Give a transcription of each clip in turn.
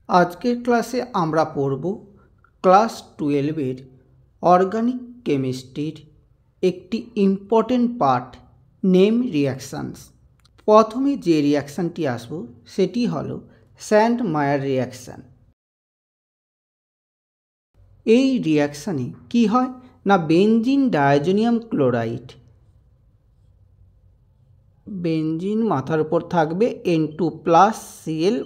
আজকের ক্লাসে আমরা পড়ব ক্লাস 12-এর অর্গানিক কেমিস্ট্রির একটি ইম্পর্টেন্ট পার্ট নেম রিঅ্যাকশানস। প্রথমে যে রিঅ্যাকশানটি আসবো সেটি হলো স্যান্ডমায়ার রিঅ্যাকশান। এই রিঅ্যাকশানে কি হয় না বেনজিন ডায়াজোনিয়াম ক্লোরাইড, বেনজিন মাথার উপর থাকবে N2+ Cl-,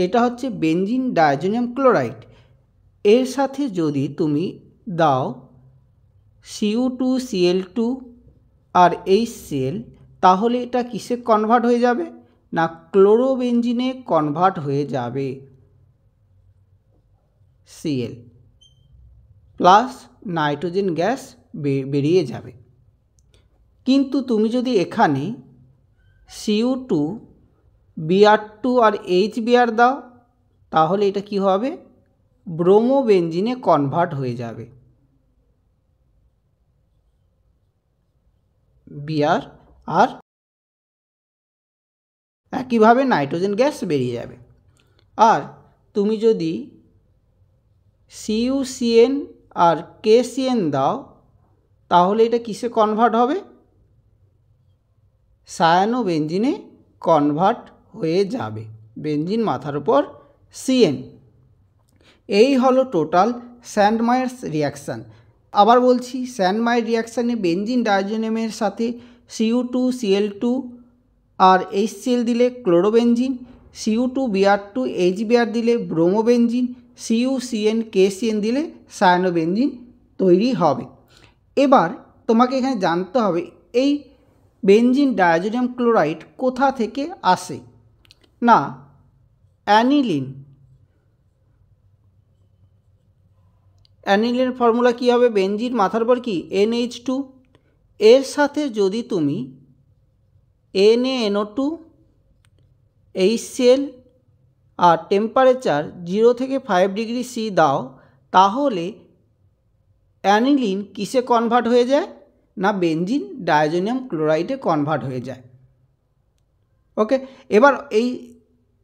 এটা হচ্ছে বেনজিন ডায়াজোনিয়াম ক্লোরাইড। এর সাথে যদি তুমি দাও Cu2Cl2 আর HCl, তাহলে এটা কিসে কনভার্ট হয়ে যাবে না ক্লোরোবেনজিনে কনভার্ট হয়ে যাবে। Cl প্লাস নাইট্রোজেন গ্যাস বেরিয়ে যাবে। কিন্তু তুমি যদি এখানে Cu2 Br2 আর HBr দাও, তাহলে এটা কি হবে ব্রোমোবেনজিনে কনভার্ট হয়ে যাবে। Br আর একইভাবে নাইট্রোজেন গ্যাস বেরিয়ে যাবে। আর তুমি যদি CuCN আর KCN দাও, তাহলে এটা কিসে কনভার্ট হবে সায়ানোবেনজিনে কনভার্ট হয়ে যাবে, বেনজিন মাথার উপর Cn। এই হলো টোটাল স্যান্ডমায়ার্স রিঅ্যাকশান। আবার বলছি, স্যান্ডমায়ার রিঅ্যাকশানে বেনজিন ডায়াজোনিয়ামের সাথে Cu2Cl2 আর HCl দিলে ক্লোরোবেনজিন, Cu2 Br2 HBr দিলে ব্রোমোবেনজিন, CuCN KCN দিলে সায়ানোবেনজিন তৈরি হবে। এবার তোমাকে এখানে জানতে হবে এই বেনজিন ডায়াজোনিয়াম ক্লোরাইড কোথা থেকে আসে। না অ্যানিলিন, অ্যানিলিনের ফর্মুলা কী হবে বেনজিন মাথার উপর কি NH2, এর সাথে যদি তুমি NaNO2 HCl আর টেম্পারেচার 0 থেকে 5 ডিগ্রি C দাও, তাহলে অ্যানিলিন কিসে কনভার্ট হয়ে যায় না বেনজিন ডায়াজোনিয়াম ক্লোরাইডে কনভার্ট হয়ে যায়। ওকে, এবার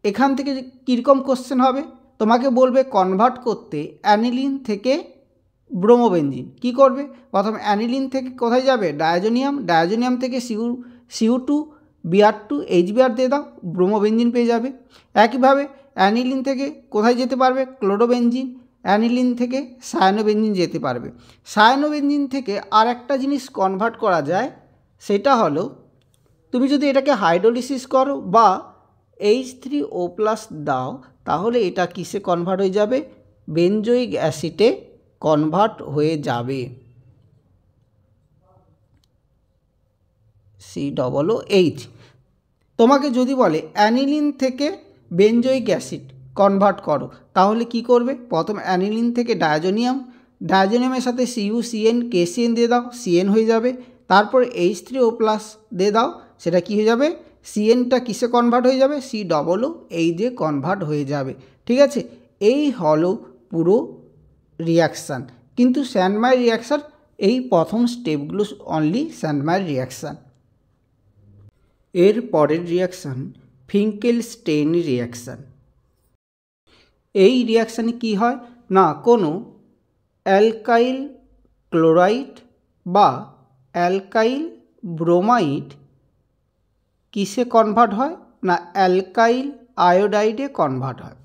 এখান থেকে কীরকম কোশ্চেন হবে, তোমাকে বলবে কনভার্ট করতে অ্যানিলিন থেকে ব্রোমোবেনজিন। কি করবে, প্রথমে অ্যানিলিন থেকে কোথায় যাবে ডায়াজোনিয়াম, ডায়াজোনিয়াম থেকে Cu2 Br2 HBr দিয়ে দাও, ব্রোমোবেনজিন পেয়ে যাবে। একইভাবে অ্যানিলিন থেকে কোথায় যেতে পারবে ক্লোরোবেনজিন, অ্যানিলিন থেকে সায়ানোবেনজিন যেতে পারবে। সায়ানোবেনজিন থেকে আর একটা জিনিস কনভার্ট করা যায়, সেটা হলো তুমি যদি এটাকে হাইড্রোলিসিস করো বা H3O+ দাও, তাহলে এটা কিসে কনভার্ট হয়ে যাবে বেনজোইক অ্যাসিডে কনভার্ট হয়ে যাবে, COOH। তোমাকে যদি বলে অ্যানিলিন থেকে বেনজোইক অ্যাসিড কনভার্ট করো, তাহলে কি করবে, প্রথম অ্যানিলিন থেকে ডায়াজোনিয়ামের সাথে CuCN KCN দিয়ে দাও, CN হয়ে যাবে। তারপর H3O+ দিয়ে দাও, সেটা কি হয়ে যাবে CNটা কিসে কনভার্ট হয়ে যাবে COOH কনভার্ট হয়ে যাবে। ঠিক আছে, এই হলো পুরো রিঅ্যাকশান। কিন্তু স্যান্ডমায়ার রিঅ্যাকশান এই প্রথম স্টেপগুলো অনলি স্যান্ডমায়ার রিঅ্যাকশান। এর পরের রিঅ্যাকশান ফিঙ্কেলস্টেইন রিঅ্যাকশান। এই রিঅ্যাকশানে কি হয় না কোনো অ্যালকাইল ক্লোরাইড বা অ্যালকাইল ব্রোমাইড কিসে কনভার্ট হয় না অ্যালকাইল আয়োডাইডে কনভার্ট হয়।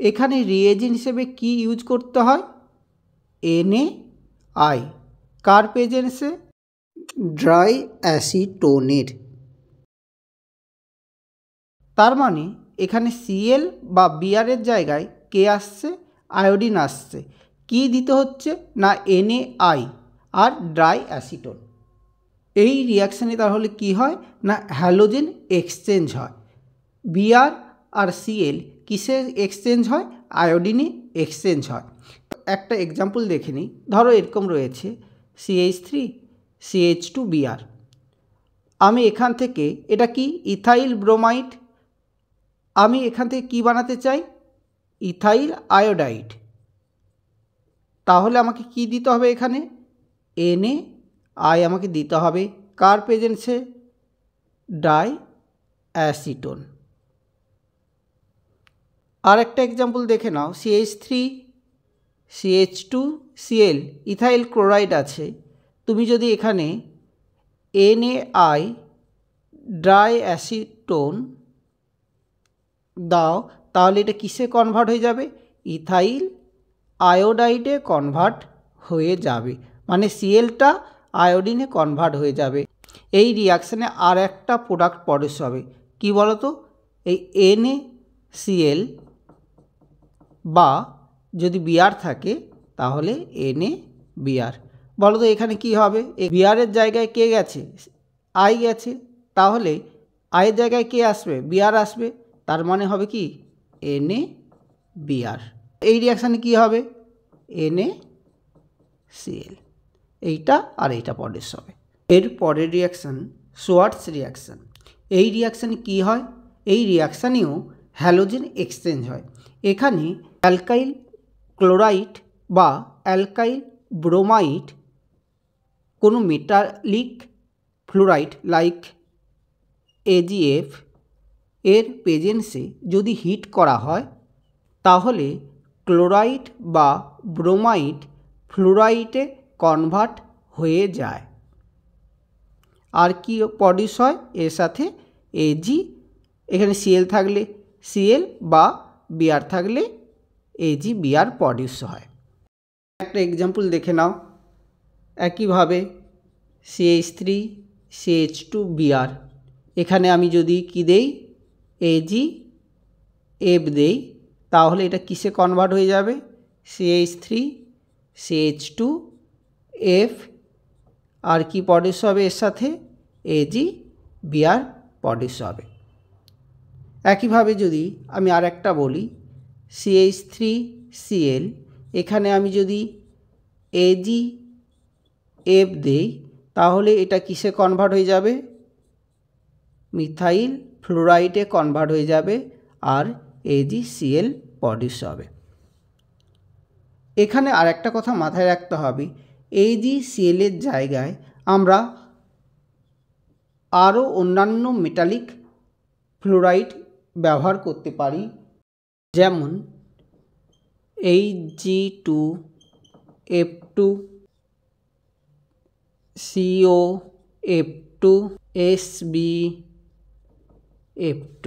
এখানে রিএজেন্ট হিসেবে কি ইউজ করতে হয় NaI, কার প্রেজেন্সে ড্রাই অ্যাসিটোনের। তার মানে এখানে Cl বা Br এর জায়গায় কে আসছে আয়োডিন আসছে, কি দিতে হচ্ছে না NaI আর ড্রাই অ্যাসিটোন। এই রিঅ্যাকশানে তাহলে কি হয় না হ্যালোজেন এক্সচেঞ্জ হয়, Br আর Cl কিসে এক্সচেঞ্জ হয় আয়োডিনে এক্সচেঞ্জ হয়। একটা এক্সাম্পল দেখে নিই, ধরো এরকম রয়েছে CH3 CH2 Br, আমি এখান থেকে এটা কি ইথাইল ব্রোমাইড, আমি এখান থেকে কি বানাতে চাই ইথাইল আয়োডাইড, তাহলে আমাকে কি দিতে হবে এখানে NaI আমাকে দিতে হবে, কার প্রেজেন্সে ডাই অ্যাসিটোন। আর একটা এক্সাম্পল দেখে নাও, CH3 CH2Cl ইথাইল ক্লোরাইড আছে। তুমি যদি এখানে NaI ড্রাই অ্যাসিটোন দাও তাহলে এটা কিসে কনভার্ট হয়ে যাবে? ইথাইল আয়োডাইডে কনভার্ট হয়ে যাবে, মানে Clটা আয়োডিনে কনভার্ট হয়ে যাবে। এই রিয়াকশানে আর একটা প্রোডাক্ট প্রডিউস হবে, কি বলো তো? এই NaCl বা যদি বিআর থাকে তাহলে NaBr। বলো তো এখানে কি হবে? এই বিআরের জায়গায় কে গেছে? আই গেছে, তাহলে আয়ের জায়গায় কে আসবে? বিআর আসবে, তার মানে হবে কি NaBr। এই রিয়াকশানে কি হবে? NaCl, এইটা আর এইটা প্রডিউস হবে। এর পরের রিয়াকশান সোয়ার্টস রিয়াকশান। এই রিয়াকশানে কি হয়? এই রিয়াকশানেও হ্যালোজেন এক্সচেঞ্জ হয়। এখানে অ্যালকাইল ক্লোরাইড বা অ্যালকাইল ব্রোমাইড কোনো মেটালিক ফ্লোরাইড লাইক AgF এর প্রেজেন্সে যদি হিট করা হয় তাহলে ক্লোরাইড বা ব্রোমাইড ফ্লোরাইডে কনভার্ট হয়ে যায়। আর কি প্রডিউস হয়? এর সাথে Ag, এখানে Cl থাকলে Cl বা Br থাকলে AgBr প্রডিউস হয়। একটা এক্সাম্পল দেখে নাও। একইভাবে CH3 CH2Br, এখানে আমি যদি কি দেই? AgF দেই, তাহলে এটা কিসে কনভার্ট হয়ে যাবে? CH3 CH2F, আর কি প্রডিউস হবে এর সাথে? AgBr প্রডিউস হবে। একইভাবে যদি আমি আর একটা বলি CH3Cl, এখানে আমি যদি AgF দেই তাহলে এটা কিসে কনভার্ট হয়ে যাবে? মিথাইল ফ্লোরাইডে কনভার্ট হয়ে যাবে আর AgCl প্রডিউস হবে। এখানে আর একটা কথা মাথায় রাখতে হবে, AgCl এর জায়গায় আমরা আরও অন্যান্য মেটালিক ফ্লোরাইড ব্যবহার করতে পারি, যেমন Hg2F2, COF2, SbF2।